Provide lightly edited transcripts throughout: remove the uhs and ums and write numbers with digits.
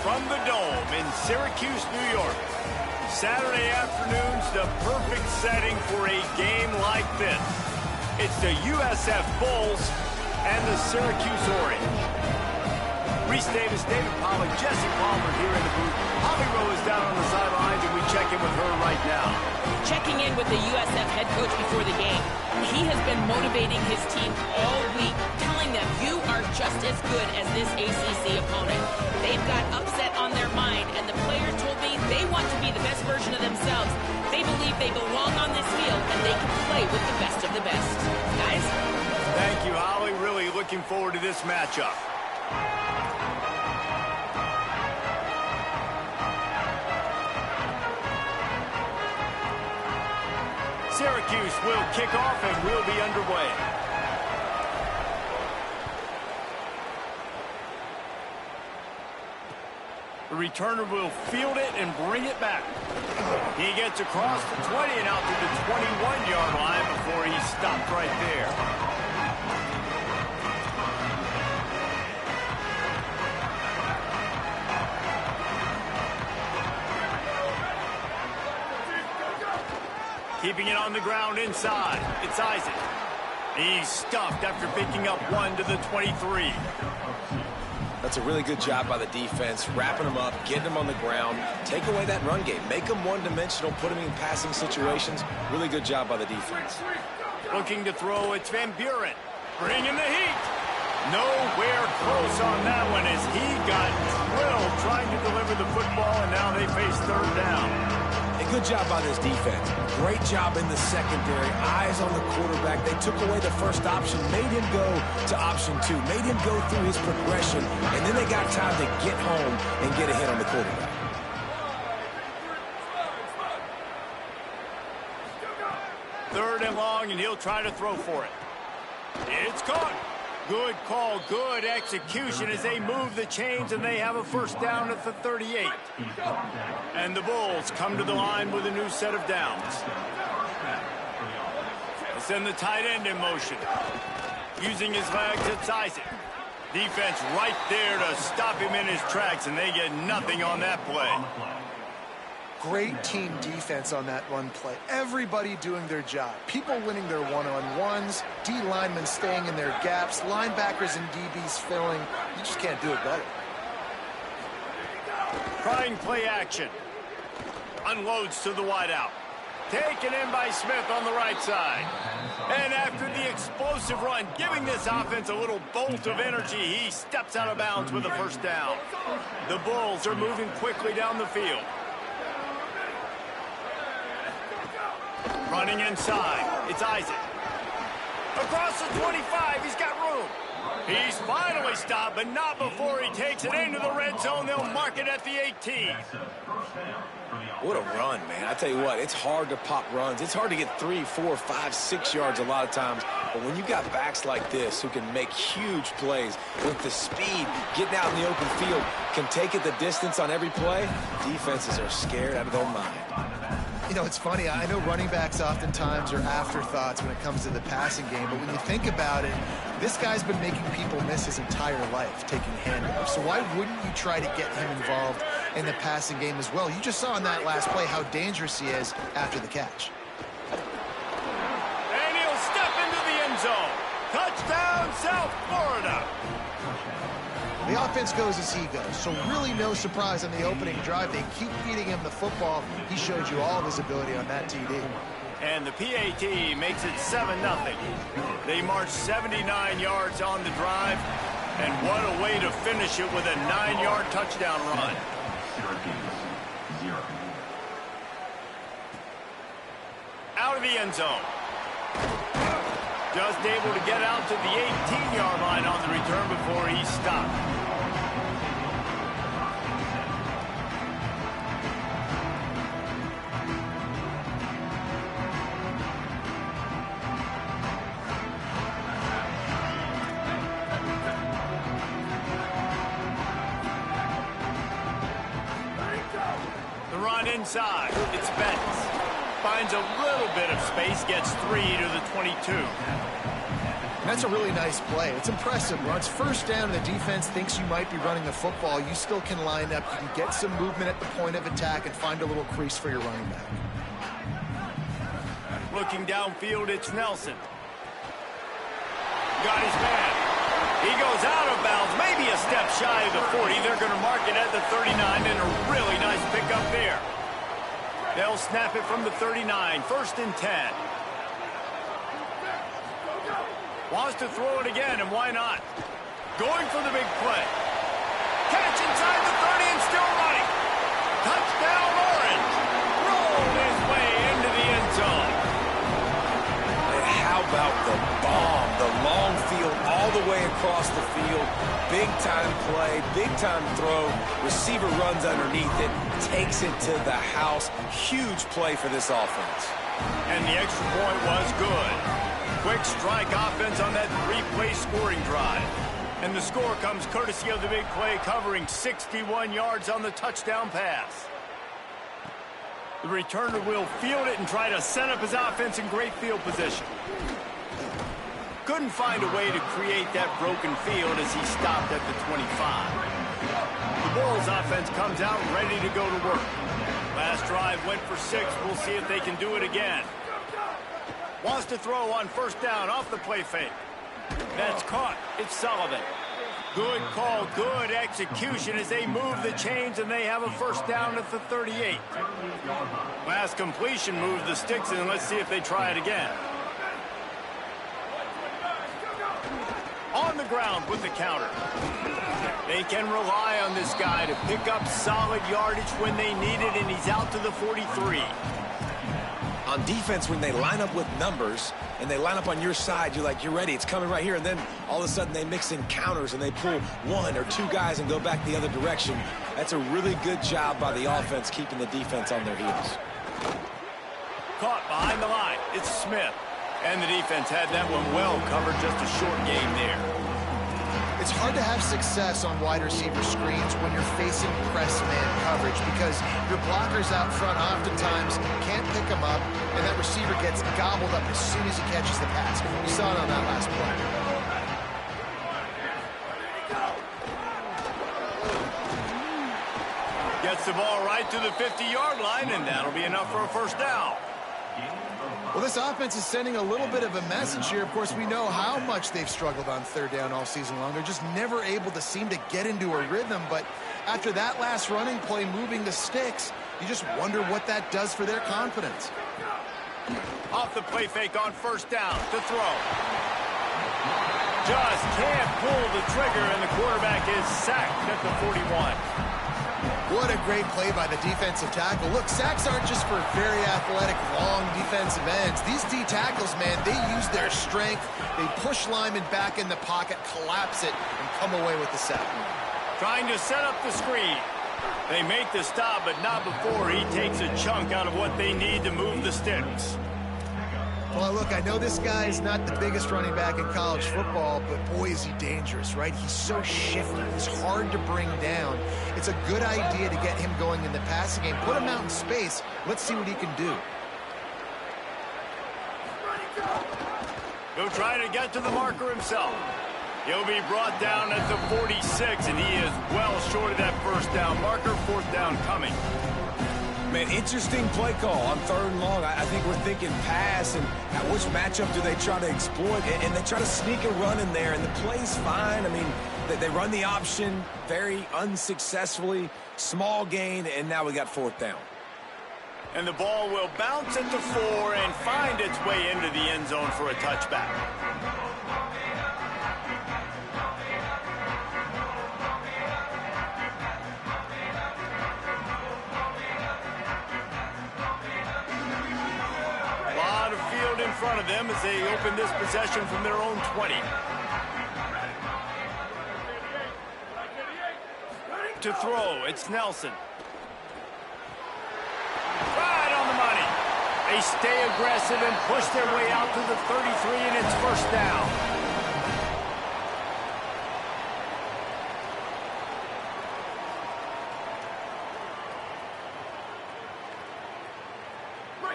from the Dome in Syracuse, New York. Saturday afternoon's the perfect setting for a game like this. It's the USF Bulls and the Syracuse Orange. Reese Davis, David Pollack, Jesse Palmer here in the booth. Holly Rowe is down on the sidelines, and we check in with her right now. Checking in with the USF head coach before the game. He has been motivating his team all week, telling them you are just as good as this ACC opponent. They've got upset on their mind, and the players told me they want to be the best version of themselves. They believe they belong on this field, and they can play with the best of the best. Guys? Thank you, Holly. Really looking forward to this matchup. Syracuse will kick off and will be underway. The returner will field it and bring it back. He gets across the 20 and out to the 21-yard line before he stopped right there. Keeping it on the ground inside. It's Isaac. He's stuffed after picking up one to the 23. That's a really good job by the defense, wrapping them up, getting them on the ground, take away that run game, make them one-dimensional, put them in passing situations. Really good job by the defense. Looking to throw, it's Van Buren. Bringing the heat. Nowhere close on that one as he got drilled trying to deliver the football, and now they face third down. A good job by this defense. Great job in the secondary. Eyes on the quarterback. They took away the first option, made him go to option 2, made him go through his progression, and then they got time to get home and get a hit on the quarterback. Third and long, and he'll try to throw for it. It's caught. Good call, good execution as they move the chains, and they have a first down at the 38. And the Bulls come to the line with a new set of downs. They send the tight end in motion. Using his legs, it's Isaac. Defense right there to stop him in his tracks, and they get nothing on that play. Great team defense on that run play. Everybody doing their job. People winning their one-on-ones, D linemen staying in their gaps, linebackers and DBs filling. You just can't do it better. Trying play action. Unloads to the wideout. Taken in by Smith on the right side. And after the explosive run, giving this offense a little bolt of energy, he steps out of bounds with a first down. The Bulls are moving quickly down the field. Running inside, it's Isaac. Across the 25, he's got room. He's finally stopped, but not before he takes it into the red zone. They'll mark it at the 18. What a run, man. I tell you what, it's hard to pop runs. It's hard to get 3, 4, 5, 6 yards a lot of times. But when you got backs like this who can make huge plays with the speed, getting out in the open field, can take it the distance on every play, defenses are scared out of their mind. You know, it's funny. I know running backs oftentimes are afterthoughts when it comes to the passing game, but when you think about it, this guy's been making people miss his entire life taking handoffs. So why wouldn't you try to get him involved in the passing game as well? You just saw in that last play how dangerous he is after the catch. And he'll step into the end zone. Touchdown, South Florida. The offense goes as he goes, so really no surprise on the opening drive. They keep feeding him the football. He showed you all of his ability on that TD. And the PAT makes it 7-0. They march 79 yards on the drive, and what a way to finish it with a 9-yard touchdown run. Out of the end zone. Just able to get out to the 18-yard line on the return before he stopped. The run inside. It's Betts. Finds a little bit of space, gets 3 to the 22. That's a really nice play. It's impressive. When it's first down and the defense thinks you might be running the football, you still can line up. You can get some movement at the point of attack and find a little crease for your running back. Looking downfield, it's Nelson. Got his man. He goes out of bounds, maybe a step shy of the 40. They're going to mark it at the 39, and a really nice pickup there. They'll snap it from the 39, 1st and 10. Wants to throw it again, and why not? Going for the big play. Catch inside the 30 and still running. Touchdown, Orange. Rolled his way into the end zone. And how about the bomb? The long field all the way across the field. Big-time play, big-time throw. Receiver runs underneath it, takes it to the house. Huge play for this offense. And the extra point was good. Quick strike offense on that 3-play scoring drive. And the score comes courtesy of the big play, covering 61 yards on the touchdown pass. The returner will field it and try to set up his offense in great field position. Couldn't find a way to create that broken field as he stopped at the 25. The Bulls offense comes out ready to go to work. Last drive went for 6. We'll see if they can do it again. Wants to throw on 1st down off the play fake. That's caught. It's Sullivan. Good call, good execution as they move the chains and they have a 1st down at the 38. Last completion moved the sticks in. Let's see if they try it again. On the ground with the counter. They can rely on this guy to pick up solid yardage when they need it, and he's out to the 43. On defense, when they line up with numbers and they line up on your side, you're like, you're ready, it's coming right here. And then all of a sudden they mix in counters and they pull 1 or 2 guys and go back the other direction. That's a really good job by the offense keeping the defense on their heels. Caught behind the line. It's Smith. And the defense had that one well covered, just a short game there. It's hard to have success on wide receiver screens when you're facing press man coverage because your blockers out front oftentimes can't pick them up, and that receiver gets gobbled up as soon as he catches the pass. We saw it on that last play. Gets the ball right to the 50-yard line, and that'll be enough for a 1st down. Well, this offense is sending a little bit of a message here. Of course, we know how much they've struggled on 3rd down all season long. They're just never able to seem to get into a rhythm. But after that last running play moving the sticks, you just wonder what that does for their confidence. Off the play fake on 1st down to throw. Just can't pull the trigger, and the quarterback is sacked at the 41. What a great play by the defensive tackle. Look, sacks aren't just for very athletic, long defensive ends. These D tackles, man, they use their strength. They push linemen back in the pocket, collapse it, and come away with the sack. Trying to set up the screen. They make the stop, but not before he takes a chunk out of what they need to move the sticks. Well, look, I know this guy is not the biggest running back in college football, but boy, is he dangerous, right? He's so shifty. He's hard to bring down. It's a good idea to get him going in the passing game. Put him out in space. Let's see what he can do. He'll try to get to the marker himself. He'll be brought down at the 46, and he is well short of that 1st down marker. 4th down coming. Man, interesting play call on 3rd and long. I think we're thinking pass, and which matchup do they try to exploit? And they try to sneak a run in there, and the play's fine. I mean, they run the option very unsuccessfully, small gain, and now we got 4th down. And the ball will bounce at the 4 and find its way into the end zone for a touchback. In front of them as they open this possession from their own 20. To throw, it's Nelson. Right on the money. They stay aggressive and push their way out to the 33, and it's 1st down.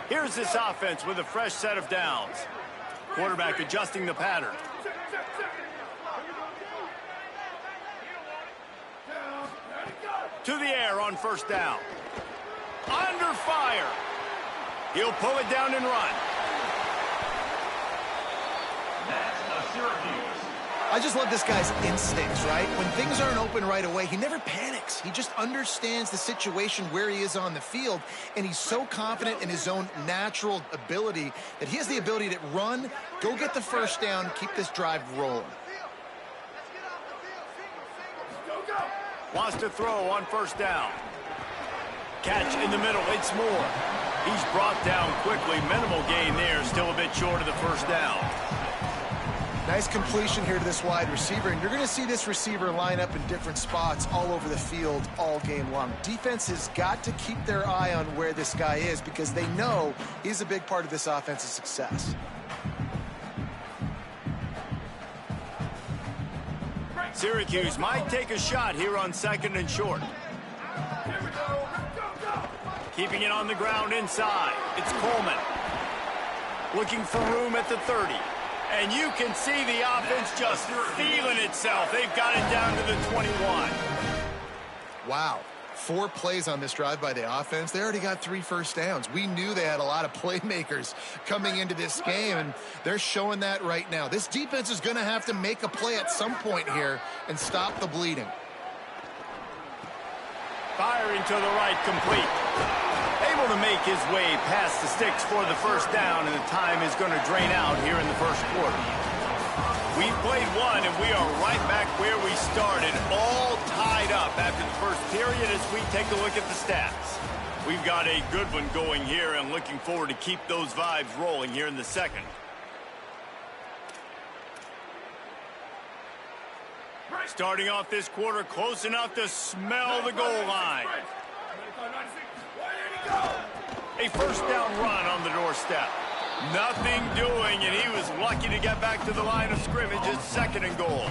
Here's this offense with a fresh set of downs. Quarterback adjusting the pattern. To the air on first down. Under fire. He'll pull it down and run. I just love this guy's instincts, right? When things aren't open right away, he never panics. He just understands the situation where he is on the field, and he's so confident in his own natural ability that he has the ability to run, go get the first down, keep this drive rolling. Wants to throw on first down. Catch in the middle. It's Moore. He's brought down quickly. Minimal gain there. Still a bit short of the first down. Nice completion here to this wide receiver, and you're going to see this receiver line up in different spots all over the field all game long. Defense has got to keep their eye on where this guy is because they know he's a big part of this offense's success. Syracuse might take a shot here on second and short. Keeping it on the ground inside. It's Coleman. Looking for room at the 30. And you can see the offense just feeling itself. They've got it down to the 21. Wow. 4 plays on this drive by the offense. They already got 3 first downs. We knew they had a lot of playmakers coming into this game, and they're showing that right now. This defense is going to have to make a play at some point here and stop the bleeding. Firing to the right, complete. Able to make his way past the sticks for the first down, and the time is going to drain out here in the first quarter. We've played one, and we are right back where we started, all tied up after the first period as we take a look at the stats. We've got a good one going here, and looking forward to keep those vibes rolling here in the second. Starting off this quarter close enough to smell the goal line. A first down run on the doorstep. Nothing doing, and he was lucky to get back to the line of scrimmage. It's second and goal.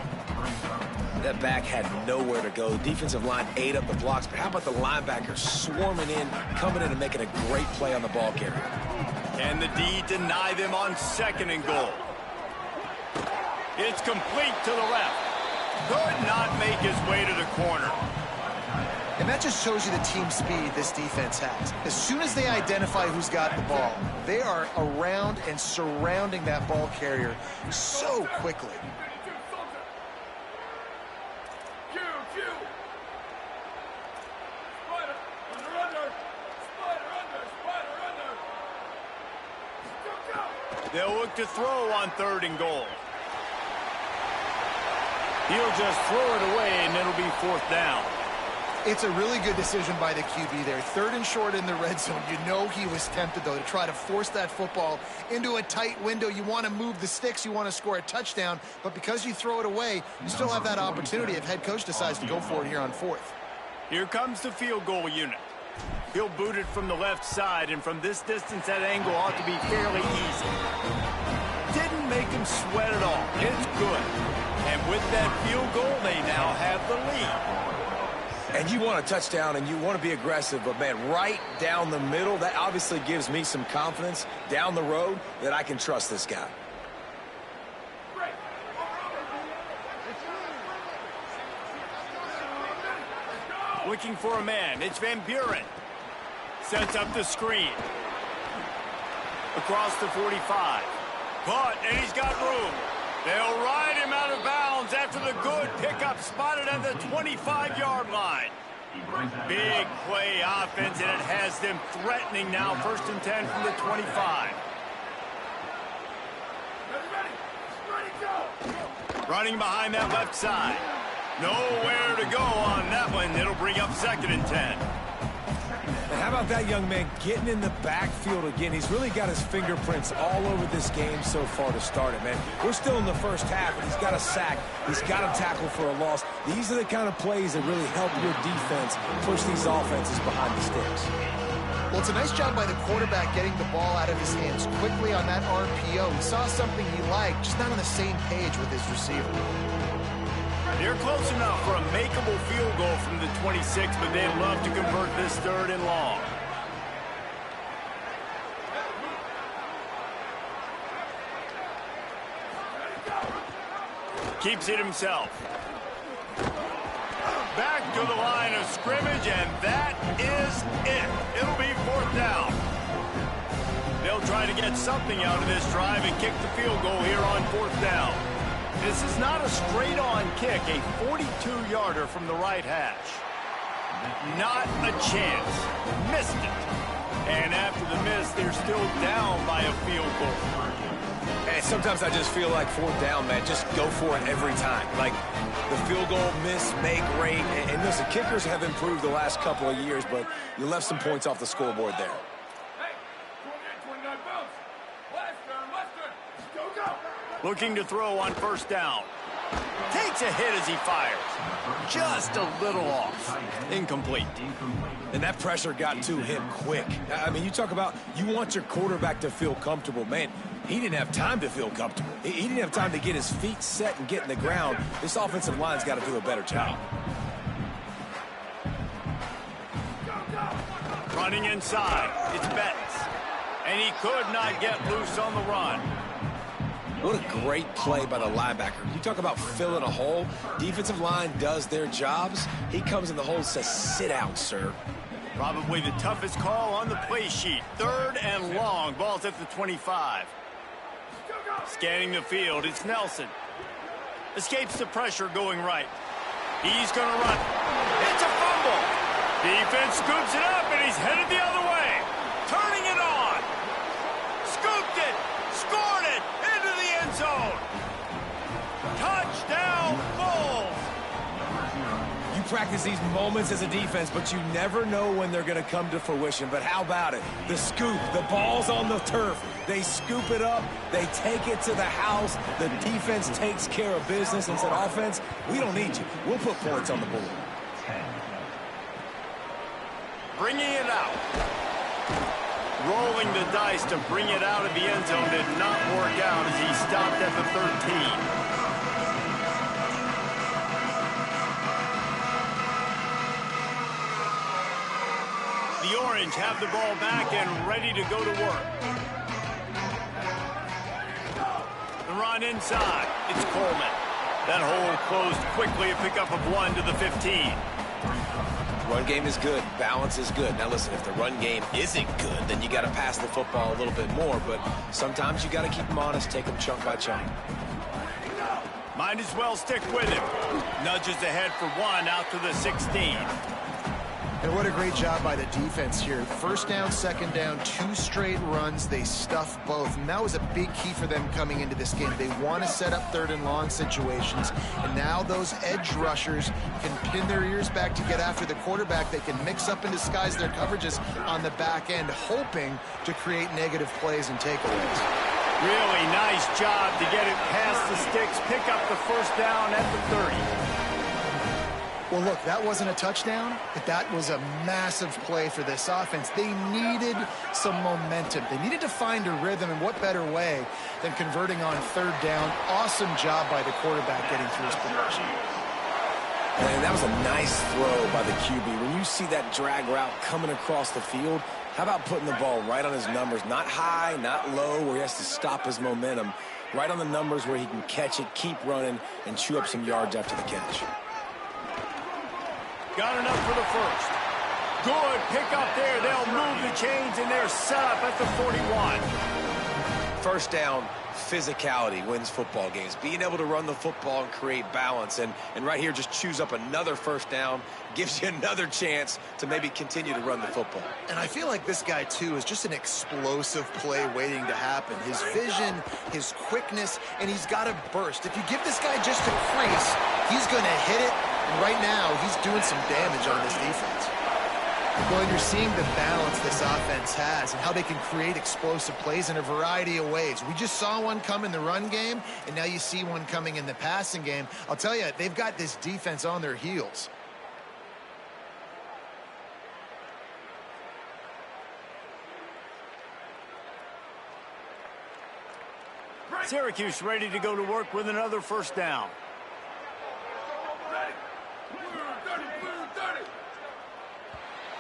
That back had nowhere to go. Defensive line ate up the blocks, but how about the linebackers swarming in, coming in and making a great play on the ball carrier? And the D deny them on second and goal. It's complete to the left. Could not make his way to the corner. And that just shows you the team speed this defense has. As soon as they identify who's got the ball, they are around and surrounding that ball carrier so quickly. They'll look to throw on third and goal. He'll just throw it away, and it'll be fourth down. It's a really good decision by the QB there. Third and short in the red zone. You know he was tempted, though, to try to force that football into a tight window. You want to move the sticks. You want to score a touchdown. But because you throw it away, you still have that opportunity if head coach decides to go for it here on fourth. Here comes the field goal unit. He'll boot it from the left side, and from this distance, that angle ought to be fairly easy. Didn't make him sweat at all. It's good. And with that field goal, they now have the lead. And you want a touchdown, and you want to be aggressive, but, man, right down the middle, that obviously gives me some confidence down the road that I can trust this guy. Looking for a man. It's Van Buren. Sets up the screen. Across the 45. Caught, and he's got room. They'll ride him out of bounds after the good pickup spotted at the 25-yard line. Big play offense, and it has them threatening now. First and 10 from the 25. Running behind that left side. Nowhere to go on that one. It'll bring up second and 10. And how about that young man getting in the backfield again? He's really got his fingerprints all over this game so far to start it, man. We're still in the first half, and he's got a sack. He's got a tackle for a loss. These are the kind of plays that really help your defense push these offenses behind the sticks. Well, it's a nice job by the quarterback getting the ball out of his hands quickly on that RPO. He saw something he liked, just not on the same page with his receiver. They're close enough for a makeable field goal from the 26, but they'd love to convert this third and long. Keeps it himself. Back to the line of scrimmage, and that is it. It'll be 4th down. They'll try to get something out of this drive and kick the field goal here on 4th down. This is not a straight-on kick, a 42-yarder from the right hash. Not a chance. Missed it. And after the miss, they're still down by a field goal. Hey, sometimes I just feel like 4th down, man. Just go for it every time. Like the field goal, miss, make, great. And listen, kickers have improved the last couple of years, but you left some points off the scoreboard there. Looking to throw on 1st down. Takes a hit as he fires. Just a little off. Incomplete. And that pressure got to him quick. I mean, you talk about you want your quarterback to feel comfortable. Man, he didn't have time to feel comfortable. He didn't have time to get his feet set and get in the ground. This offensive line's got to do a better job. Running inside. It's Betts. And he could not get loose on the run. What a great play by the linebacker. You talk about filling a hole. Defensive line does their jobs. He comes in the hole and says, sit out, sir. Probably the toughest call on the play sheet. 3rd and long. Ball's at the 25. Scanning the field, it's Nelson. Escapes the pressure going right. He's going to run. It's a fumble. Defense scoops it up, and he's headed the other way. Turning it on. Scooped it. Scored it. Into the end zone. Touchdown, Bulls. You practice these moments as a defense, but you never know when they're going to come to fruition. But how about it? The scoop, the ball's on the turf. They scoop it up. They take it to the house. The defense takes care of business and said, offense, we don't need you. We'll put points on the board. Bringing it out. Rolling the dice to bring it out of the end zone did not work out as he stopped at the 13. The Orange have the ball back and ready to go to work. The run inside. It's Coleman. That hole closed quickly, a pickup of 1 to the 15. Run game is good. Balance is good. Now, listen, if the run game isn't good, then you got to pass the football a little bit more. But sometimes you got to keep them honest, take them chunk by chunk. Might as well stick with him. Nudges ahead for 1 out to the 16. And what a great job by the defense here. 1st down, 2nd down, 2 straight runs. They stuff both. And that was a big key for them coming into this game. They want to set up 3rd and long situations. And now those edge rushers can pin their ears back to get after the quarterback. They can mix up and disguise their coverages on the back end, hoping to create negative plays and takeaways. Really nice job to get it past the sticks, pick up the 1st down at the 30. Well, look, that wasn't a touchdown, but that was a massive play for this offense. They needed some momentum. They needed to find a rhythm, and what better way than converting on 3rd down. Awesome job by the quarterback getting through his progression. And that was a nice throw by the QB. When you see that drag route coming across the field, how about putting the ball right on his numbers? Not high, not low, where he has to stop his momentum. Right on the numbers where he can catch it, keep running, and chew up some yards after the catch. Got enough for the 1st. Good pick up there. They'll move the chains, and they're set up at the 41. 1st down, physicality wins football games. Being able to run the football and create balance. And right here, just choose up another 1st down. Gives you another chance to maybe continue to run the football. And I feel like this guy, too, is just an explosive play waiting to happen. His vision, his quickness, and he's got a burst. If you give this guy just a crease, he's going to hit it. And right now, he's doing some damage on this defense. Well, and you're seeing the balance this offense has and how they can create explosive plays in a variety of ways. We just saw one come in the run game, and now you see one coming in the passing game. I'll tell you, they've got this defense on their heels. Syracuse ready to go to work with another 1st down.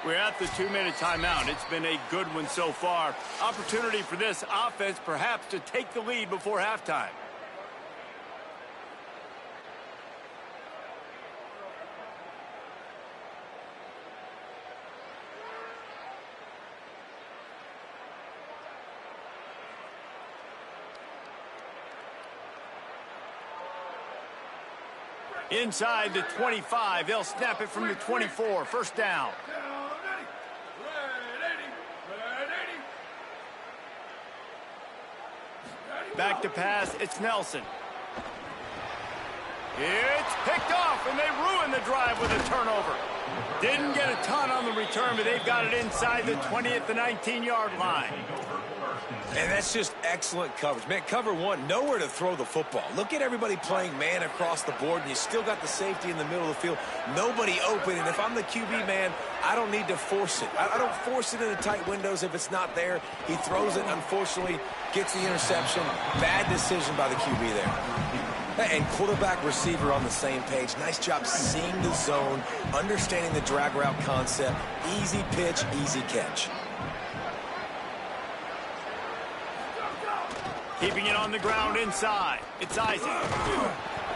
We're at the 2-minute timeout. It's been a good one so far. Opportunity for this offense perhaps to take the lead before halftime. Inside the 25, they'll snap it from the 24. First down. Back to pass, it's Nelson. It's picked off, and they ruin the drive with a turnover. Didn't get a ton on the return, but they've got it inside the 20 at the 19-yard line. And that's just excellent coverage. Man, cover one, nowhere to throw the football. Look at everybody playing man across the board, and you still got the safety in the middle of the field. Nobody open, and if I'm the QB, man, I don't need to force it. I don't force it in the tight windows if it's not there. He throws it, unfortunately, gets the interception. Bad decision by the QB there. And quarterback receiver on the same page. Nice job seeing the zone, understanding the drag route concept. Easy pitch, easy catch. Keeping it on the ground inside. It's Isaac.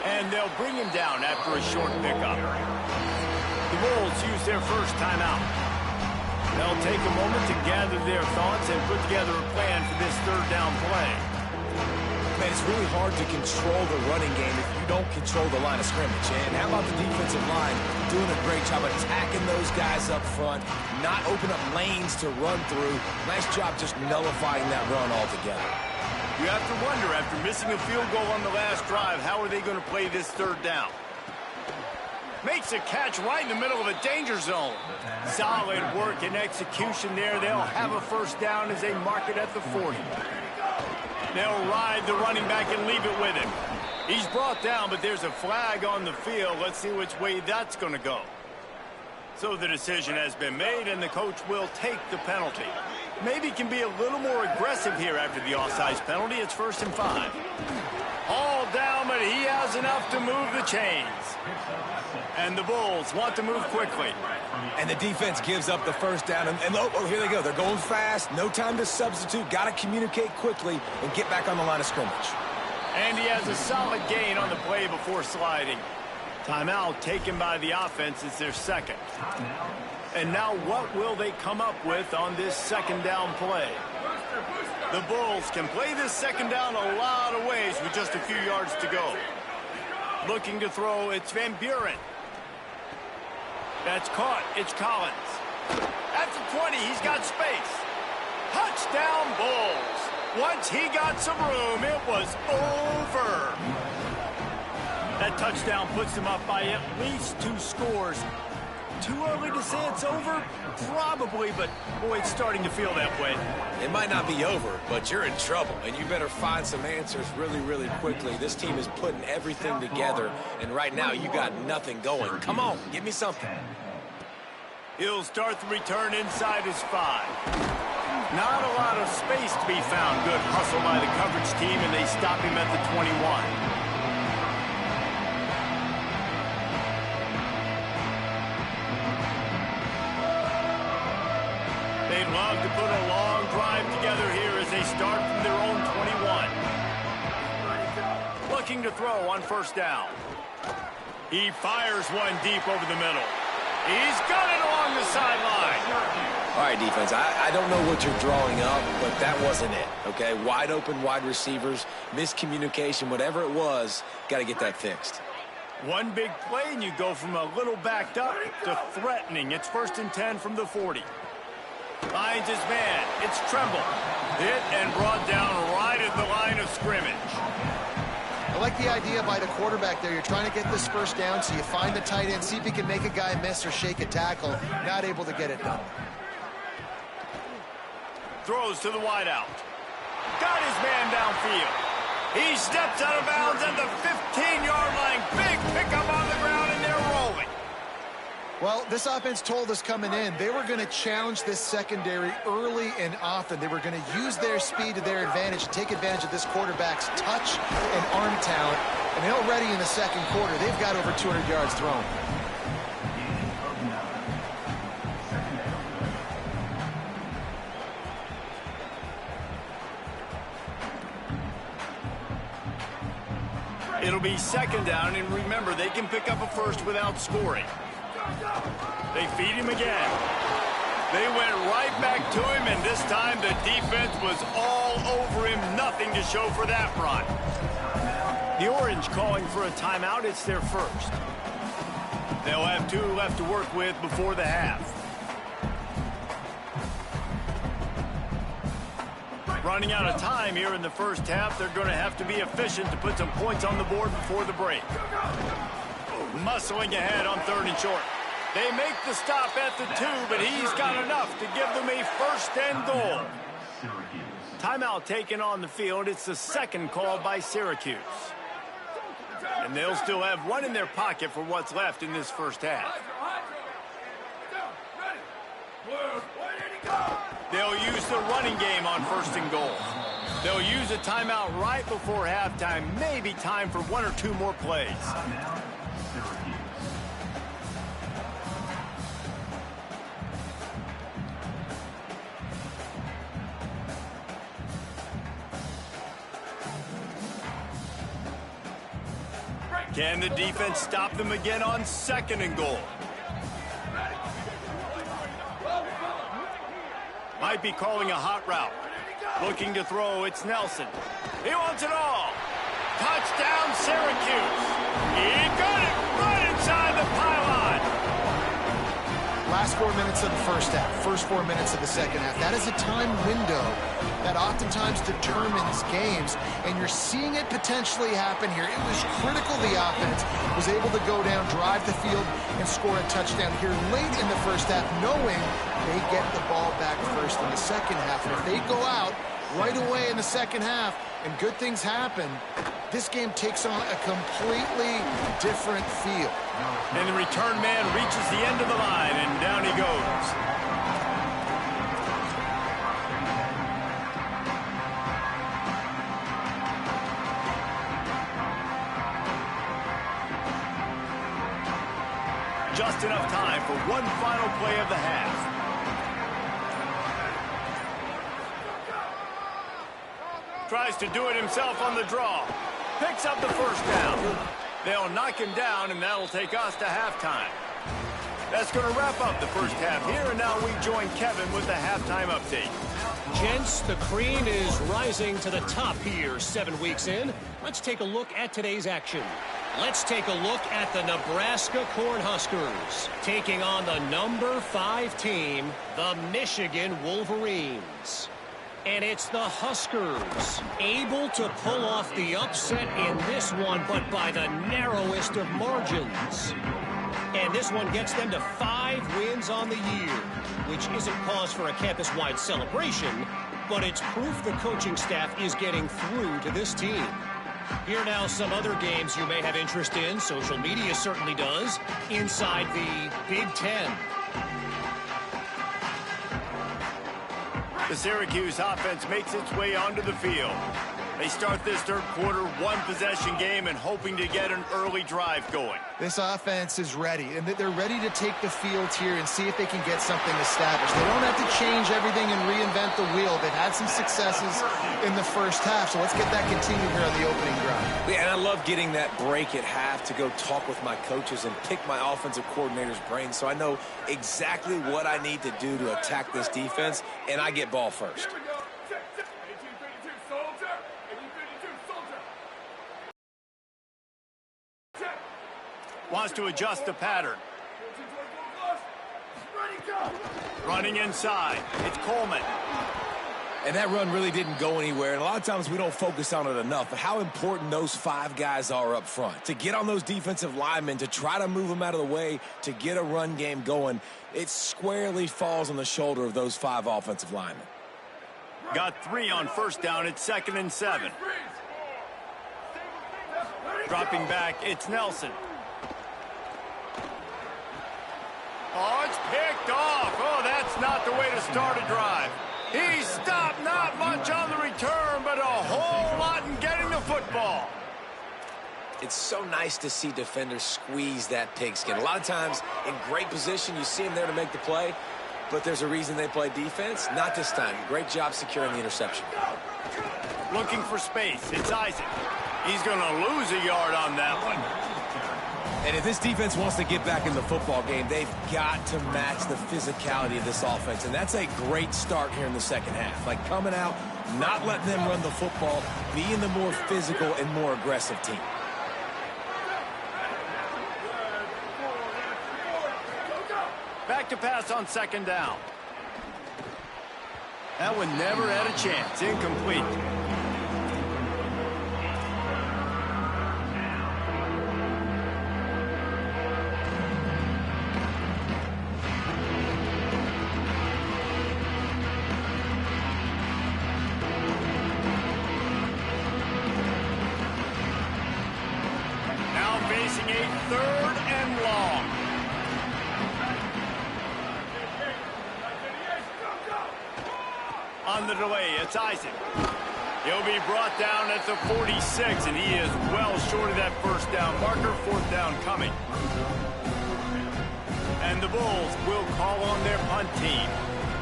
And they'll bring him down after a short pickup. The Bulls use their first timeout. They'll take a moment to gather their thoughts and put together a plan for this third down play. Man, it's really hard to control the running game if you don't control the line of scrimmage. And how about the defensive line doing a great job attacking those guys up front, not open up lanes to run through. Nice job just nullifying that run altogether. You have to wonder, after missing a field goal on the last drive, how are they going to play this third down? Makes a catch right in the middle of a danger zone. Solid work and execution there. They'll have a first down as they mark it at the 40. They'll ride the running back and leave it with him. He's brought down, but there's a flag on the field. Let's see which way that's going to go. So the decision has been made, and the coach will take the penalty. Maybe can be a little more aggressive here after the offsides penalty. It's 1st and 5. Hauled down, but he has enough to move the chains. And the Bulls want to move quickly. And the defense gives up the first down. And oh, here they go. They're going fast. No time to substitute. Got to communicate quickly and get back on the line of scrimmage. And he has a solid gain on the play before sliding. Timeout taken by the offense. It's their second. And now what will they come up with on this second down play? The Bulls can play this second down a lot of ways with just a few yards to go. Looking to throw, it's Van Buren. That's caught. It's Collins. At the 20, he's got space. Touchdown, Bulls. Once he got some room, it was over. That touchdown puts them up by at least 2 scores. Too early to say it's over? Probably, but boy, it's starting to feel that way. It might not be over, but you're in trouble, and you better find some answers really, really quickly. This team is putting everything together, and right now you got nothing going. Come on, give me something. He'll start the return inside his 5. Not a lot of space to be found. Good hustle by the coverage team, and they stop him at the 21. They'd love to put a long drive together here as they start from their own 21. Looking to throw on first down. He fires one deep over the middle. He's got it along the sideline. All right, defense, I don't know what you're drawing up, but that wasn't it, okay? Wide open wide receivers, miscommunication, whatever it was, got to get that fixed. One big play, and you go from a little backed up to threatening. It's 1st and 10 from the 40. Finds his man. It's Tremble. Hit and brought down right at the line of scrimmage. I like the idea by the quarterback there. You're trying to get this first down, so you find the tight end, see if you can make a guy miss or shake a tackle. Not able to get it done. Throws to the wideout. Got his man downfield. He steps out of bounds at the 15-yard line. Big pickup on the ground, and they're rolling. Well, this offense told us coming in, they were going to challenge this secondary early and often. They were going to use their speed to their advantage, take advantage of this quarterback's touch and arm talent. And already in the second quarter, they've got over 200 yards thrown. It'll be second down, and remember, they can pick up a first without scoring. They feed him again. They went right back to him, and this time the defense was all over him. Nothing to show for that run. The Orange calling for a timeout. It's their first. They'll have 2 left to work with before the half. Running out of time here in the first half. They're going to have to be efficient to put some points on the board before the break. Muscling ahead on 3rd and short. They make the stop at the 2, but he's got enough to give them a 1st and goal. Timeout taken on the field. It's the 2nd call by Syracuse. And they'll still have 1 in their pocket for what's left in this first half. They'll use the running game on 1st and goal. They'll use a timeout right before halftime. Maybe time for 1 or 2 more plays. Can the defense stop them again on 2nd and goal? Might be calling a hot route. Looking to throw, it's Nelson. He wants it all. Touchdown, Syracuse. He got it right inside the pylon. Last 4 minutes of the first half, first 4 minutes of the second half. That is a time window that oftentimes determines games, and you're seeing it potentially happen here. It was critical the offense was able to go down, drive the field, and score a touchdown here late in the first half, knowing they get the ball back first in the second half. And if they go out right away in the second half and good things happen, this game takes on a completely different feel. And the return man reaches the end of the line, and down he goes. Just enough time for one final play of the half. Tries to do it himself on the draw. Picks up the first down. They'll knock him down, and that'll take us to halftime. That's going to wrap up the first half here, and now we join Kevin with the halftime update. Gents, the cream is rising to the top here 7 weeks in. Let's take a look at today's action. Let's take a look at the Nebraska Cornhuskers taking on the number 5 team, the Michigan Wolverines. And it's the Huskers able to pull off the upset in this one, but by the narrowest of margins. And this one gets them to 5 wins on the year, which isn't cause for a campus-wide celebration, but it's proof the coaching staff is getting through to this team. Here now some other games you may have interest in. Social media certainly does. Inside the Big Ten. The Syracuse offense makes its way onto the field. They start this third quarter one-possession game and hoping to get an early drive going. This offense is ready, and they're ready to take the field here and see if they can get something established. They don't have to change everything and reinvent the wheel. They've had some successes in the first half, so let's get that continued here on the opening drive. Yeah, and I love getting that break at half to go talk with my coaches and pick my offensive coordinator's brain so I know exactly what I need to do to attack this defense, and I get ball first. Wants to adjust the pattern. Running inside. It's Coleman. And that run really didn't go anywhere. And a lot of times we don't focus on it enough. But how important those 5 guys are up front. To get on those defensive linemen, to try to move them out of the way, to get a run game going, it squarely falls on the shoulder of those 5 offensive linemen. Got 3 on first down. It's 2nd and 7. Dropping back, it's Nelson. Oh, it's picked off. Oh, that's not the way to start a drive. He stopped, not much on the return, but a whole lot in getting the football. It's so nice to see defenders squeeze that pigskin. A lot of times in great position, you see them there to make the play, but there's a reason they play defense. Not this time. Great job securing the interception. Looking for space. It's Isaac. He's going to lose a yard on that one. And if this defense wants to get back in the football game, they've got to match the physicality of this offense. And that's a great start here in the second half. Like coming out, not letting them run the football, being the more physical and more aggressive team. Back to pass on second down. That one never had a chance. Incomplete. Now facing a 3rd and long. On the delay, it's Isaac. He'll be brought down at the 46, and he is well short of that first down marker. 4th down coming. And the Bulls will call on their punt team.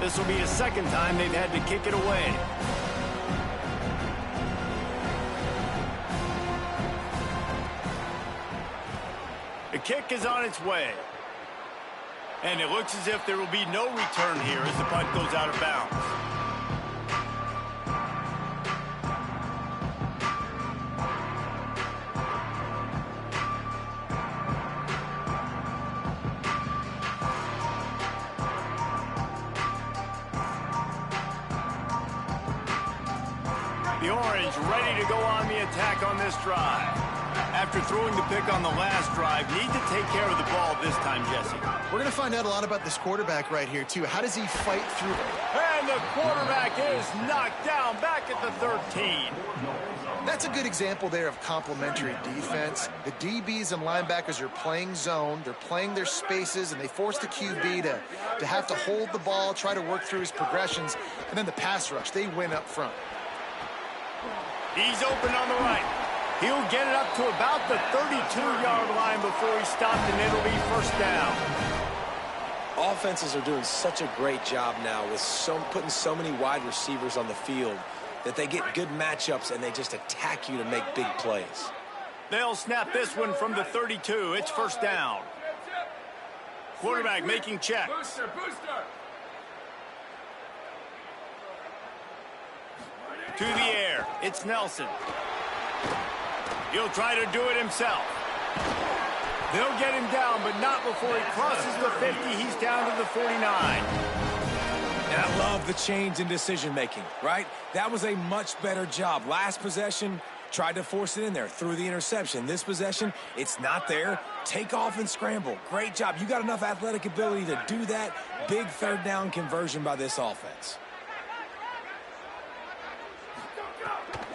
This will be the 2nd time they've had to kick it away. The kick is on its way. And it looks as if there will be no return here as the punt goes out of bounds. The Orange ready to go on the attack on this drive. After throwing the pick on the last drive, need to take care of the ball this time, Jesse. We're going to find out a lot about this quarterback right here, too. How does he fight through it? And the quarterback is knocked down back at the 13. That's a good example there of complementary defense. The DBs and linebackers are playing zone. They're playing their spaces, and they force the QB to have to hold the ball, try to work through his progressions. And then the pass rush, they win up front. He's open on the right. He'll get it up to about the 32-yard line before he stopped, and it'll be 1st down. Offenses are doing such a great job now with putting so many wide receivers on the field that they get good matchups and they just attack you to make big plays. They'll snap this one from the 32. It's 1st down. Quarterback making checks. Booster. To the air. It's Nelson. He'll try to do it himself. They'll get him down, but not before he crosses the 50. He's down to the 49. And I love the change in decision-making, right? That was a much better job. Last possession, tried to force it in there, threw the interception. This possession, it's not there. Take off and scramble. Great job. You got enough athletic ability to do that. Big 3rd down conversion by this offense.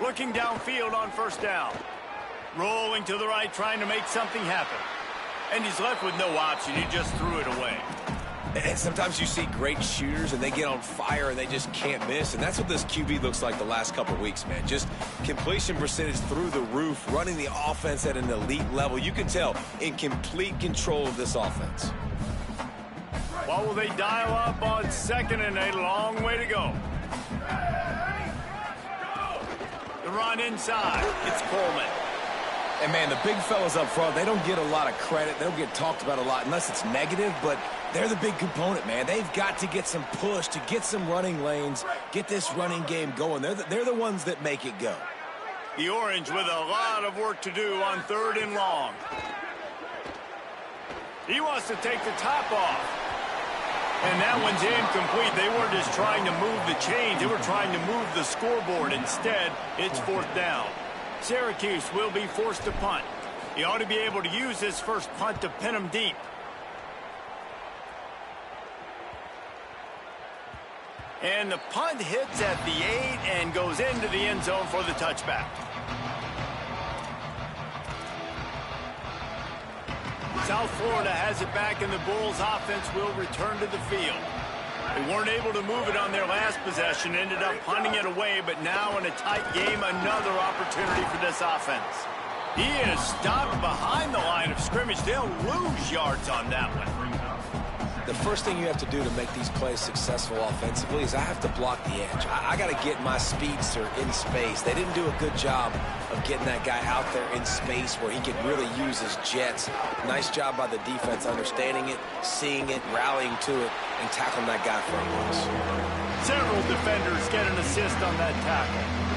Looking downfield on 1st down. Rolling to the right, trying to make something happen. And he's left with no option. He just threw it away. And sometimes you see great shooters, and they get on fire, and they just can't miss. And that's what this QB looks like the last couple weeks, man. Just completion percentage through the roof, running the offense at an elite level. You can tell in complete control of this offense. What will they dial up on 2nd and a long way to go? The run inside. It's Coleman. And, man, the big fellas up front, they don't get a lot of credit. They don't get talked about a lot unless it's negative, but they're the big component, man. They've got to get some push, to get some running lanes, get this running game going. They're the ones that make it go. The Orange with a lot of work to do on 3rd and long. He wants to take the top off. And that one's incomplete. They weren't just trying to move the chains. They were trying to move the scoreboard. Instead, it's 4th down. Syracuse will be forced to punt. He ought to be able to use this first punt to pin him deep. And the punt hits at the 8 and goes into the end zone for the touchback. South Florida has it back, and the Bulls offense will return to the field. They weren't able to move it on their last possession, ended up punting it away, but now in a tight game, another opportunity for this offense. He is stopped behind the line of scrimmage. They'll lose yards on that one. the first thing you have to do to make these plays successful offensively is I have to block the edge. I got to get my speedster in space. They didn't do a good job of getting that guy out there in space where he could really use his jets. Nice job by the defense understanding it, seeing it, rallying to it, and tackling that guy for a loss. Several defenders get an assist on that tackle.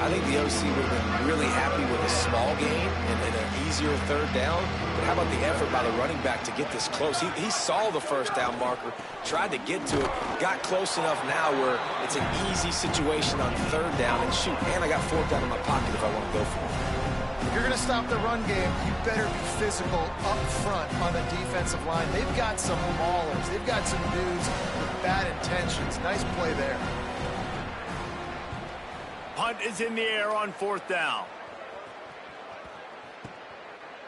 I think the OC would have been really happy with a small gain and an easier third down. But how about the effort by the running back to get this close? He saw the first down marker, tried to get to it, got close enough now where it's an easy situation on third down. And shoot, and I got fourth down in my pocket if I want to go for it. If you're going to stop the run game, you better be physical up front on the defensive line. They've got some maulers. They've got some dudes with bad intentions. Nice play there. Punt is in the air on fourth down.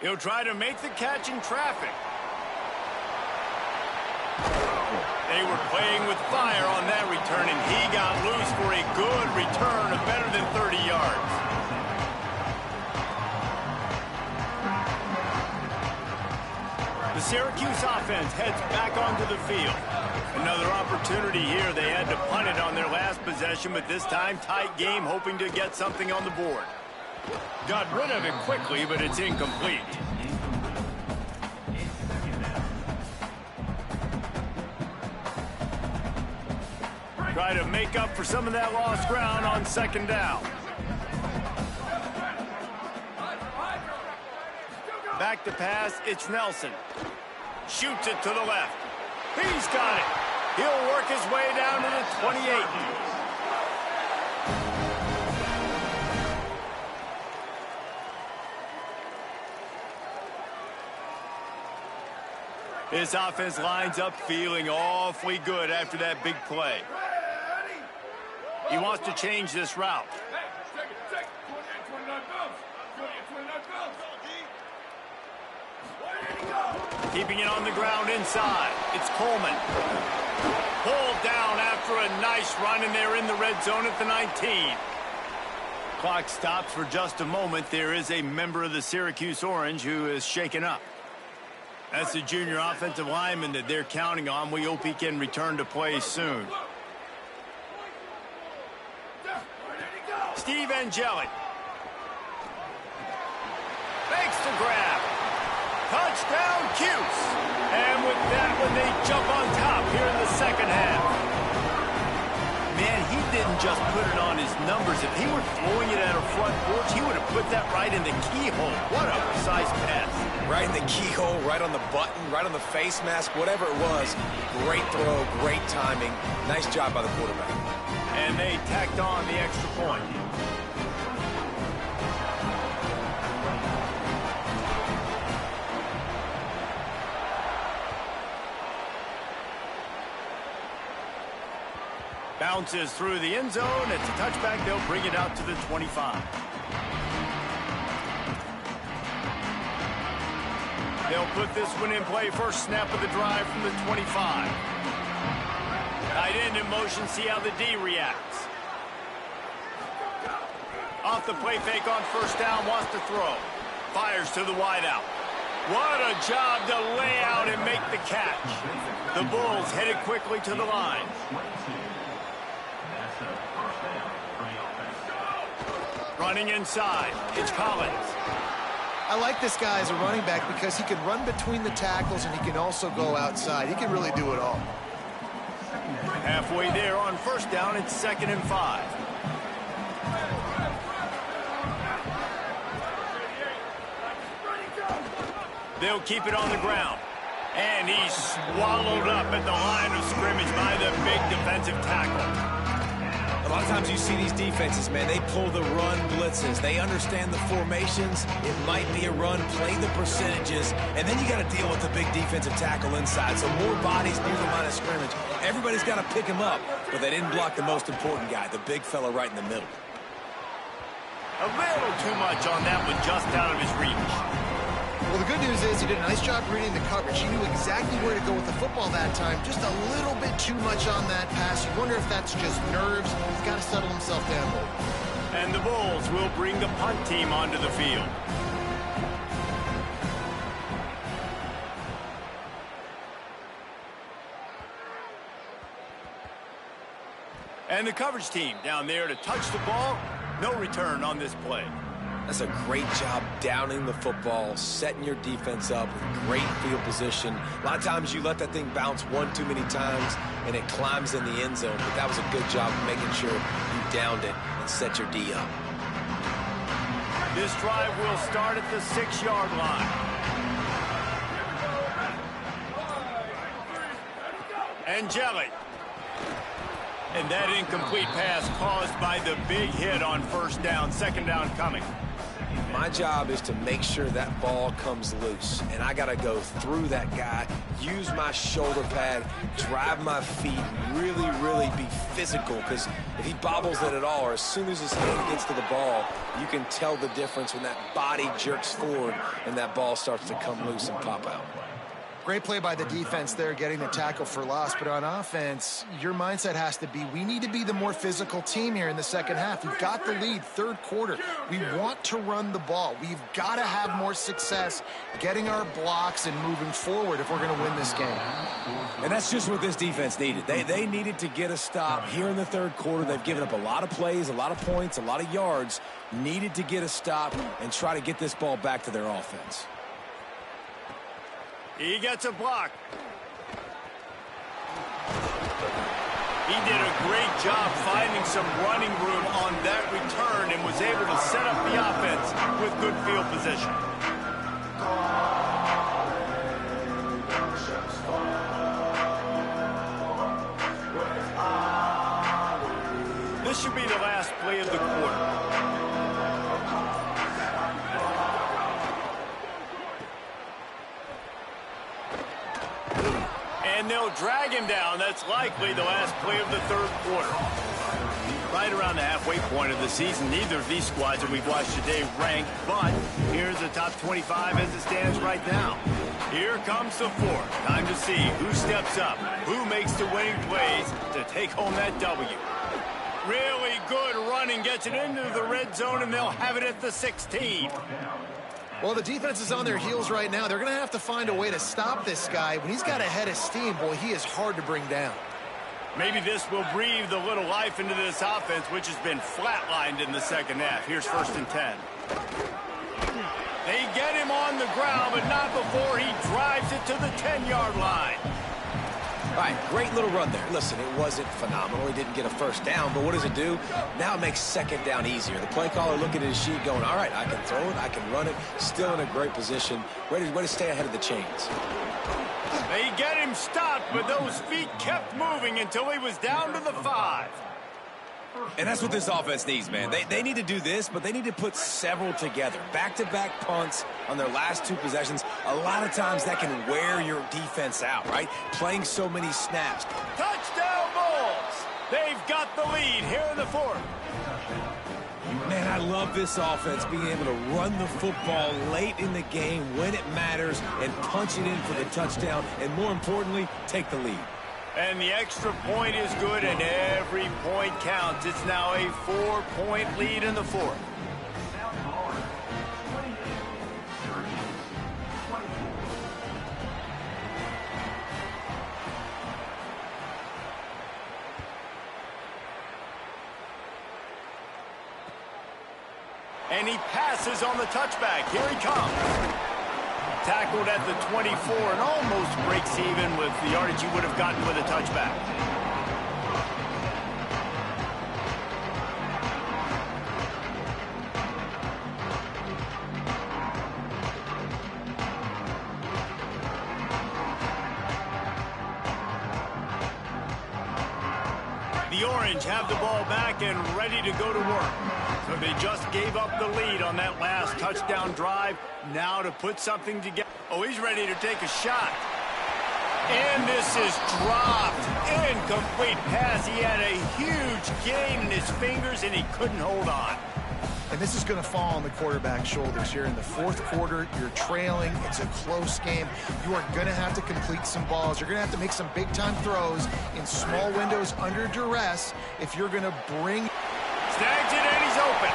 He'll try to make the catch in traffic. They were playing with fire on that return, and he got loose for a good return of better than 30 yards. The Syracuse offense heads back onto the field. Another opportunity here. They had to punt it on their last possession, but this time tight game, hoping to get something on the board. Got rid of it quickly, but it's incomplete. Try to make up for some of that lost ground on second down. Back to pass, it's Nelson. Shoots it to the left. He's got it. He'll work his way down to the 28. This offense lines up feeling awfully good after that big play. He wants to change this route. Keeping it on the ground inside. It's Coleman. Pulled down after a nice run, and they're in the red zone at the 19. Clock stops for just a moment. There is a member of the Syracuse Orange who is shaken up. That's the junior offensive lineman that they're counting on. We hope he can return to play soon. Steve Angeli. Makes the grab. Touchdown, Cuse. And with that one, they jump on top here in the second half. Man, he didn't just put it on his numbers. If he were throwing it at a front porch, he would have put that right in the keyhole. What a precise pass. Right in the keyhole, right on the button, right on the face mask, whatever it was. Great throw, great timing. Nice job by the quarterback. And they tacked on the extra point. Bounces through the end zone. It's a touchback. They'll bring it out to the 25. They'll put this one in play. First snap of the drive from the 25. Tight end in motion. See how the D reacts. Off the play fake on first down. Wants to throw. Fires to the wideout. What a job to lay out and make the catch. The Bulls headed quickly to the line. Running inside, it's Collins. I like this guy as a running back because he can run between the tackles and he can also go outside. He can really do it all. Halfway there on first down, it's 2nd and 5. They'll keep it on the ground. And he's swallowed up at the line of scrimmage by the big defensive tackle. A lot of times you see these defenses, man, they pull the run blitzes. They understand the formations. It might be a run, play the percentages, and then you got to deal with the big defensive tackle inside. So more bodies near the line of scrimmage. Everybody's got to pick him up, but they didn't block the most important guy, the big fella right in the middle. A little too much on that one, just out of his reach. Well, the good news is he did a nice job reading the coverage. He knew exactly where to go with the football that time. Just a little bit too much on that pass. You wonder if that's just nerves. He's got to settle himself down a little. And the Bulls will bring the punt team onto the field. And the coverage team down there to touch the ball. No return on this play. That's a great job downing the football, setting your defense up with great field position. A lot of times you let that thing bounce one too many times and it climbs in the end zone, but that was a good job of making sure you downed it and set your D up. This drive will start at the 6-yard line. And Jelly. And that incomplete pass caused by the big hit on first down. Second down coming. My job is to make sure that ball comes loose, and I got to go through that guy, use my shoulder pad, drive my feet, really, really be physical, because if he bobbles it at all, or as soon as his hand gets to the ball, you can tell the difference when that body jerks forward and that ball starts to come loose and pop out. Great play by the defense there, getting the tackle for loss. But on offense, your mindset has to be, we need to be the more physical team here in the second half. We've got the lead, third quarter. We want to run the ball. We've got to have more success getting our blocks and moving forward if we're going to win this game. And that's just what this defense needed. They needed to get a stop here in the third quarter. They've given up a lot of plays, a lot of points, a lot of yards. Needed to get a stop and try to get this ball back to their offense. He gets a block. He did a great job finding some running room on that return and was able to set up the offense with good field position. This should be the last play of the quarter. And they'll drag him down. That's likely the last play of the third quarter. Right around the halfway point of the season, neither of these squads that we've watched today rank, but here's the top 25 as it stands right now. Here comes the fourth. Time to see who steps up, who makes the winning plays to take home that W. Really good running, gets it into the red zone, and they'll have it at the 16. Well, the defense is on their heels right now. They're going to have to find a way to stop this guy. When he's got a head of steam, boy, he is hard to bring down. Maybe this will breathe a little life into this offense, which has been flatlined in the second half. Here's 1st and 10. They get him on the ground, but not before he drives it to the 10-yard line. All right, great little run there. Listen, it wasn't phenomenal. He didn't get a first down, but what does it do? Now it makes second down easier. The play caller looking at his sheet going, all right, I can throw it, I can run it, still in a great position, ready to stay ahead of the chains. They get him stopped, but those feet kept moving until he was down to the 5. And that's what this offense needs, man. They need to do this, but they need to put several together. Back-to-back punts on their last 2 possessions. A lot of times that can wear your defense out, right? Playing so many snaps. Touchdown Bulls! They've got the lead here in the 4th. Man, I love this offense being able to run the football late in the game when it matters and punch it in for the touchdown, and more importantly, take the lead. And the extra point is good, and every point counts. It's now a 4-point lead in the 4th. And he passes on the touchback. Here he comes. Tackled at the 24 and almost breaks even with the yardage you would have gotten with a touchback. The Orange have the ball back and ready to go to work. So they just gave up the lead on that last touchdown drive. Now to put something together. Oh, he's ready to take a shot. And this is dropped. Incomplete pass. He had a huge gain in his fingers, and he couldn't hold on. And this is going to fall on the quarterback's shoulders here in the 4th quarter. You're trailing. It's a close game. You are going to have to complete some balls. You're going to have to make some big-time throws in small windows under duress if you're going to bring... Snags it, and he's open.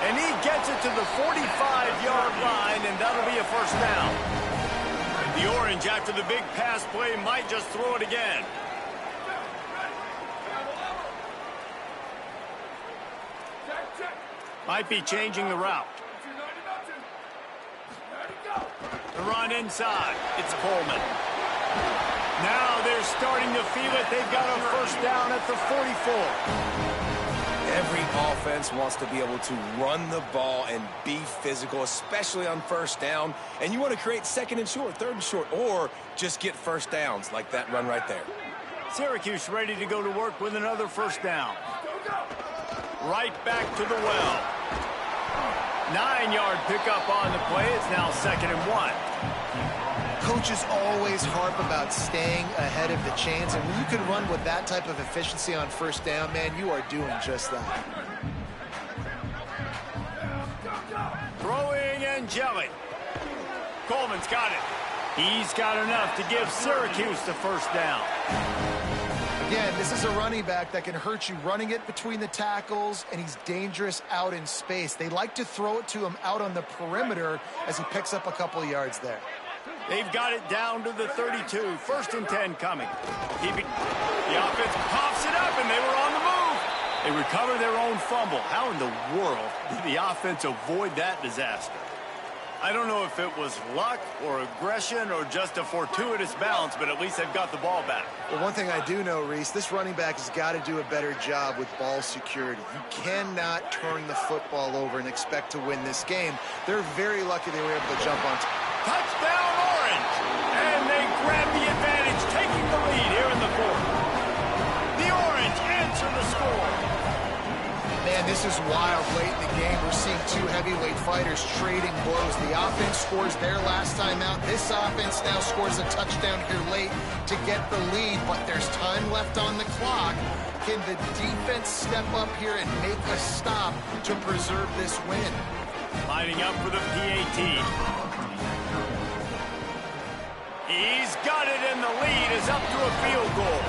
And he gets it to the 45-yard line, and that'll be a first down. The Orange, after the big pass play, might just throw it again. Might be changing the route. The run inside. It's Coleman. Now they're starting to feel it. They've got a first down at the 44. Every offense wants to be able to run the ball and be physical, especially on first down. And you want to create second and short, third and short, or just get first downs like that run right there. Syracuse ready to go to work with another first down. Right back to the well. 9-yard pickup on the play. It's now 2nd and 1. Coaches always harp about staying ahead of the chains, and when you can run with that type of efficiency on first down, man, you are doing just that. Throwing and jelly. Coleman's got it. He's got enough to give Syracuse the first down. Again, this is a running back that can hurt you running it between the tackles, and he's dangerous out in space. They like to throw it to him out on the perimeter as he picks up a couple of yards there. They've got it down to the 32. 1st and 10 coming. The offense pops it up, and they were on the move. They recover their own fumble. How in the world did the offense avoid that disaster? I don't know if it was luck or aggression or just a fortuitous bounce, but at least they've got the ball back. Well, one thing I do know, Reese, this running back has got to do a better job with ball security. You cannot turn the football over and expect to win this game. They're very lucky they were able to jump on top. Touchdown, Orange! And they grab the advantage, taking the lead here in the 4th. The Orange answer the score. Man, this is wild late in the game. We're seeing two heavyweight fighters trading blows. The offense scores their last time out. This offense now scores a touchdown here late to get the lead, but there's time left on the clock. Can the defense step up here and make a stop to preserve this win? Lining up for the PAT. He's got it, and the lead is up to a field goal.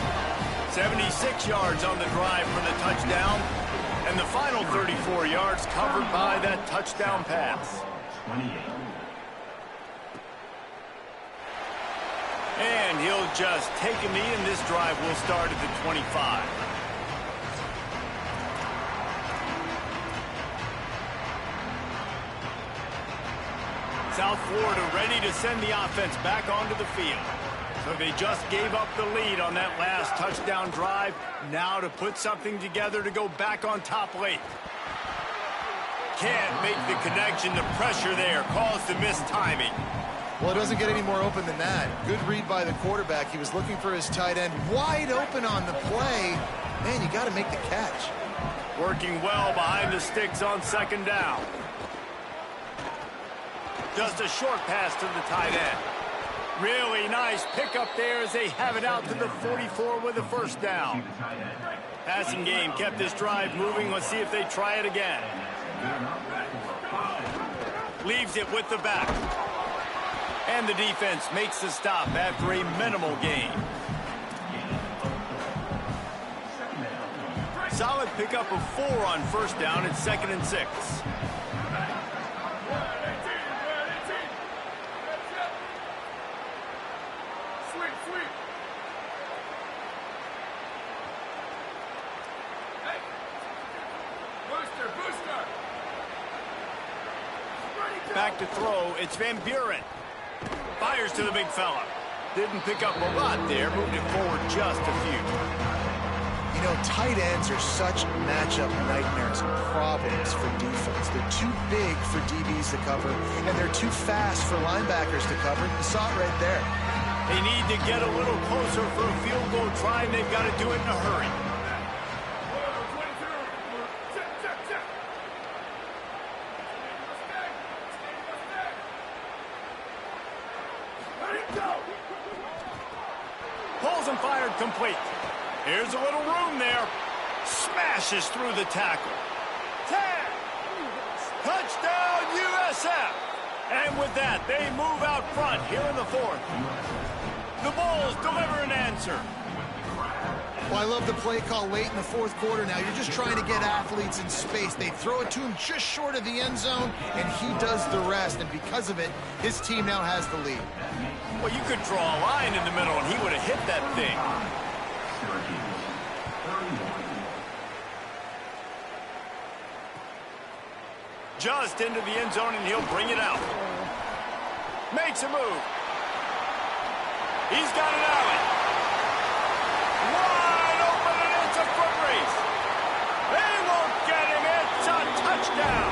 76 yards on the drive for the touchdown, and the final 34 yards covered by that touchdown pass. And he'll just take a knee, and this drive will start at the 25. South Florida ready to send the offense back onto the field. So they just gave up the lead on that last touchdown drive. Now to put something together to go back on top late. Can't make the connection. The pressure there caused the missed timing. Well, it doesn't get any more open than that. Good read by the quarterback. He was looking for his tight end wide open on the play. Man, you got to make the catch. Working well behind the sticks on 2nd down. Just a short pass to the tight end. Really nice pickup there as they have it out to the 44 with a first down. Passing game kept this drive moving. Let's see if they try it again. Leaves it with the back. And the defense makes the stop after a minimal gain. Solid pickup of 4 on first down and 2nd and 6. Back to throw, it's Van Buren. Fires to the big fella. Didn't pick up a lot there, moved it forward just a few. You know, tight ends are such matchup nightmares and problems for defense. They're too big for DBs to cover, and they're too fast for linebackers to cover. You saw it right there. They need to get a little closer for a field goal try, and they've got to do it in a hurry. Pulls and fired complete. Here's a little room there. Smashes through the tackle. 10. Touchdown, USF. And with that, they move out front here in the 4th. The Bulls deliver an answer. Well, I love the play call late in the 4th quarter now. You're just trying to get athletes in space. They throw it to him just short of the end zone, and he does the rest. And because of it, his team now has the lead. Well, you could draw a line in the middle, and he would have hit that thing. Just into the end zone, and he'll bring it out. Makes a move. He's got it out. Wide open, and it's a foot race. They won't get him. It's a touchdown.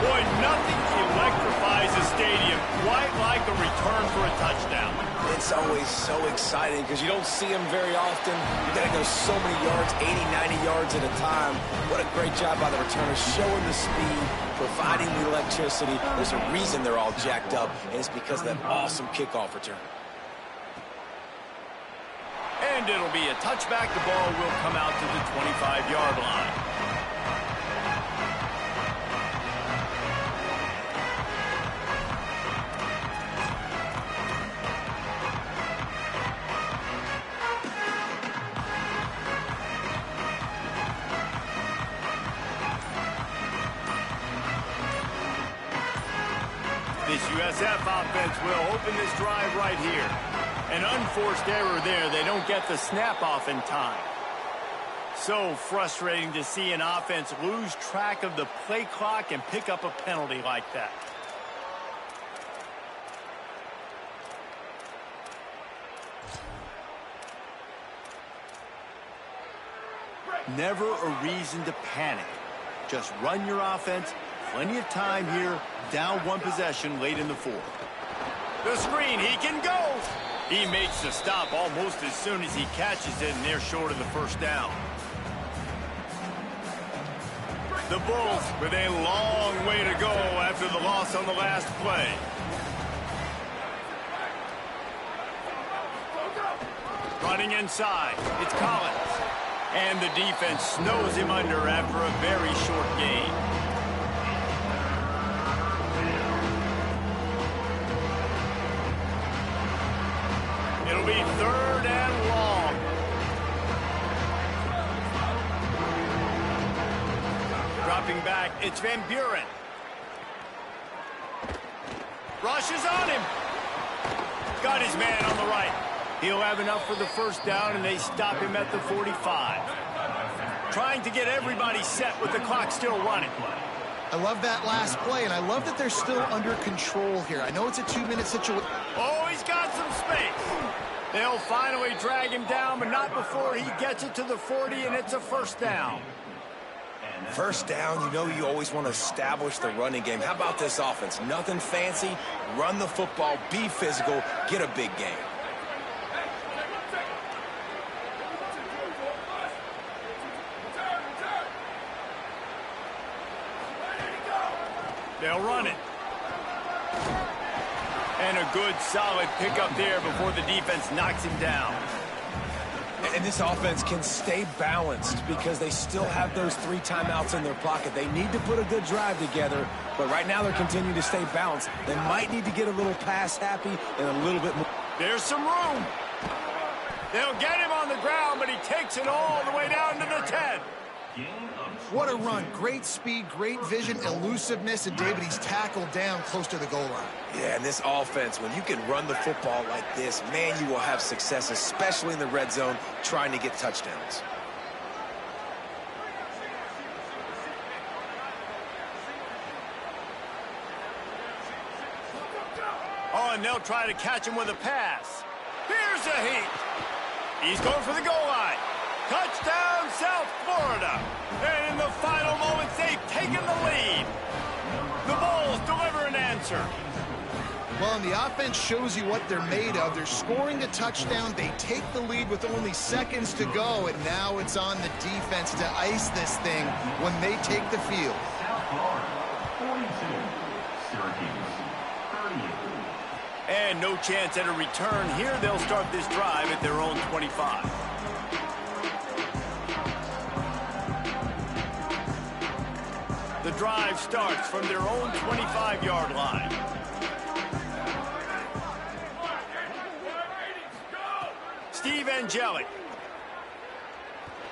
Boy, nothing electrifies a stadium quite like a return for a touchdown. It's always so exciting because you don't see them very often. You got to go so many yards, 80, 90 yards at a time. What a great job by the returners, showing the speed, providing the electricity. There's a reason they're all jacked up, and it's because of that awesome kickoff return. And it'll be a touchback. The ball will come out to the 25-yard line. This USF offense will open this drive right here. An unforced error there. They don't get the snap off in time. So frustrating to see an offense lose track of the play clock and pick up a penalty like that. Never a reason to panic. Just run your offense. Plenty of time here. Down one possession late in the fourth. The screen, he can go. He makes the stop almost as soon as he catches it, and they're short of the first down. The Bulls with a long way to go after the loss on the last play. Running inside, it's Collins. And the defense snows him under after a very short gain. It'll be 3rd and long. Dropping back, it's Van Buren. Rushes on him. Got his man on the right. He'll have enough for the first down, and they stop him at the 45. Trying to get everybody set with the clock still running. I love that last play, and I love that they're still under control here. I know it's a 2-minute situation. Oh, he's got some space. They'll finally drag him down, but not before he gets it to the 40, and it's a first down. First down, you know you always want to establish the running game. How about this offense? Nothing fancy. Run the football, be physical, get a big game. They'll run it. And a good, solid pickup there before the defense knocks him down. And this offense can stay balanced because they still have those 3 timeouts in their pocket. They need to put a good drive together, but right now they're continuing to stay balanced. They might need to get a little pass happy and a little bit more. There's some room. They'll get him on the ground, but he takes it all the way down to the 10. What a run. Great speed, great vision, elusiveness, and David, he's tackled down close to the goal line. Yeah, and this offense, when you can run the football like this, man, you will have success, especially in the red zone, trying to get touchdowns. Oh, and they'll try to catch him with a pass. Here's a heat. He's going for the goal line. Touchdown, South Florida. And in the final moments, they've taken the lead. The Bulls deliver an answer. Well, and the offense shows you what they're made of. They're scoring the touchdown. They take the lead with only seconds to go, and now it's on the defense to ice this thing when they take the field. South Florida, 42. Syracuse, 38. And no chance at a return here. They'll start this drive at their own 25. The drive starts from their own 25-yard line. Steve Angelic.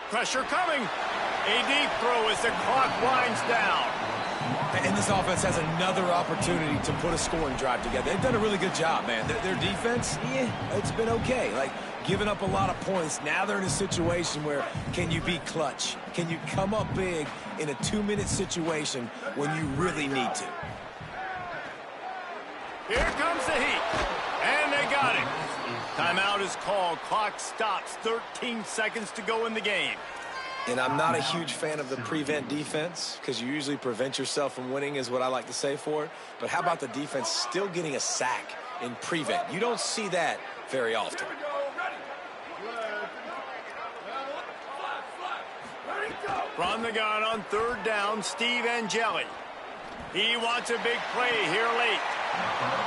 Pressure coming. A deep throw as the clock winds down. And this offense has another opportunity to put a scoring drive together. They've done a really good job, man. Their defense, it's been okay. Like, giving up a lot of points. Now they're in a situation where can you be clutch? Can you come up big in a 2-minute situation when you really need to? Here comes the heat. And they got it. Timeout is called. Clock stops. 13 seconds to go in the game. And I'm not a huge fan of the prevent defense because you usually prevent yourself from winning is what I like to say for it. But how about the defense still getting a sack in prevent? You don't see that very often. From the gun on 3rd down, Steve Angeli. He wants a big play here late.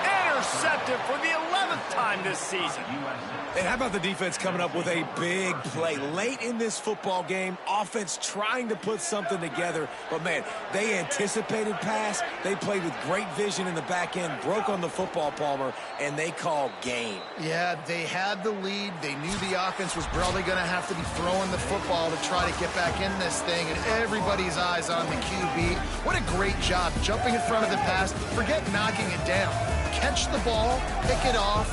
Intercepted for the 11th time this season. And how about the defense coming up with a big play late in this football game? Offense trying to put something together. But, man, they anticipated pass. They played with great vision in the back end, broke on the football, Palmer, and they called game. Yeah, they had the lead. They knew the offense was probably going to have to be throwing the football to try to get back in this thing, and everybody's eyes on the QB. What a great job jumping in front of the pass. Forget knocking it down. Catch the ball, pick it off,